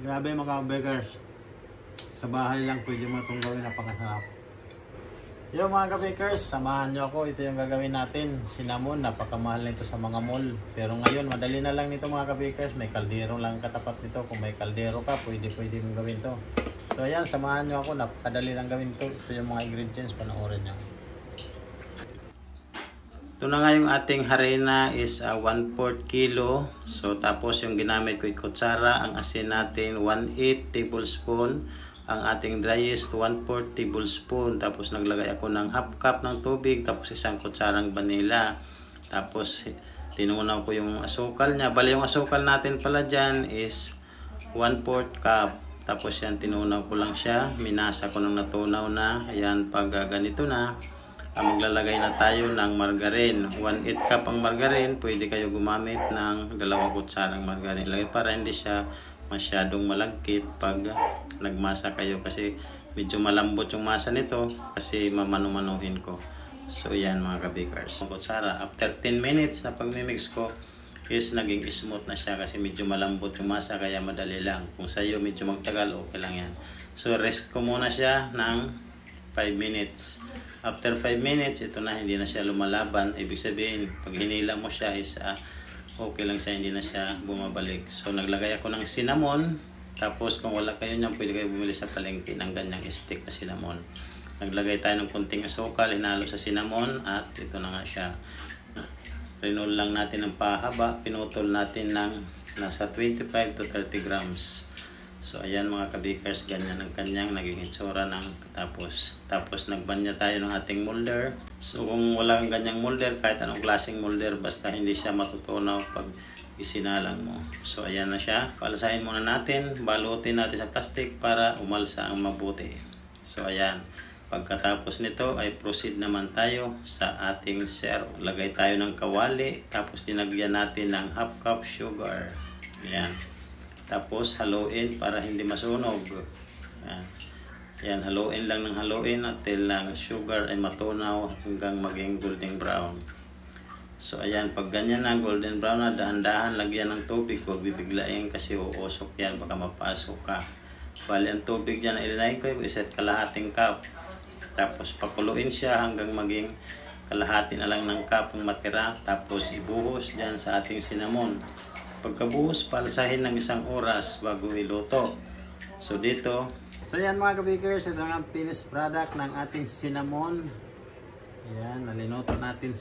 Grabe mga kabakers. Sa bahay lang pwede mo itong gawin, napakasarap. Yo mga kabakers, samahan nyo ako. Ito yung gagawin natin. Cinnamon, napakamahal na ito sa mga mall. Pero ngayon, madali na lang nito mga kabakers. May kaldero lang katapat nito. Kung may kaldero ka, pwede mong gawin to. So ayan, samahan nyo ako. Napakadali lang gawin to. Ito yung mga ingredients, panoorin nyo. Ito na nga yung ating harina is 1/4 kilo. So tapos yung ginamit ko yung kutsara, ang asin natin 1/8 tablespoon. Ang ating dry yeast 1/4 tablespoon. Tapos naglagay ako ng half cup ng tubig. Tapos isang kutsarang vanilla. Tapos tinunaw ko yung asukal niya. Bali yung asukal natin pala dyan is 1/4 cup. Tapos yan tinunaw ko lang siya. Minasa ko ng natunaw na. Ayan, pag ganito na, maglalagay na tayo ng margarine. 1/8 cup ang margarine. Pwede kayo gumamit ng 2 kutsarang margarine. Lagay para hindi siya masyadong malagkit pag nagmasa kayo, kasi medyo malambot yung masa nito kasi mamanu-manuhin ko. So yan mga kabakers. Kutsara, after 10 minutes na pagmimix ko is naging smooth na siya kasi medyo malambot yung masa, kaya madali lang. Kung sa'yo medyo magtagal, okay lang yan. So rest ko muna siya ng 5 minutes. After 5 minutes, ito na, hindi na siya lumalaban. Ibig sabihin, pag hinila mo siya is okay lang siya, hindi na siya bumabalik. So naglagay ako ng cinnamon. Tapos kung wala kayo niyan, pwede kayo bumili sa palengke ng ganyang stick na cinnamon. Naglagay tayo ng konting asukal, inalo sa cinnamon, at ito na nga siya. Rinol lang natin ng pahaba, pinutol natin ng nasa 25 to 30 grams. So ayan mga kabakers, ganyan ang kanyang naging itsura ng tapos. Tapos nagbanya tayo ng ating molder. So kung wala kang ganyang molder, kahit anong klaseng molder, basta hindi siya matutunaw pag isinalang mo. So ayan na siya. Palasahin muna natin, balutin natin sa plastic para umalsa ang mabuti. So ayan. Pagkatapos nito ay proceed naman tayo sa ating syrup. Lagay tayo ng kawali, tapos dinagyan natin ng half cup sugar. Ayan. Tapos haluin para hindi masunog. Yan, haluin lang ng haluin until ang sugar ay matunaw hanggang maging golden brown. So ayan, pag ganyan na golden brown na, dahan-dahan lagyan ng tubig. Huwag bibiglain kasi uusok yan, baka mapasok ka. Bali ang tubig dyan na ilinay ko, iset kalahating cup. Tapos pakuluin siya hanggang maging kalahati na lang ng cup ang matira. Tapos ibuhos dyan sa ating cinnamon. Pagkabuhos, palsahin ng 1 oras bago iluto. So dito. So yan mga kabakers, ito ang finished product ng ating cinnamon. Yan, nalinuto natin.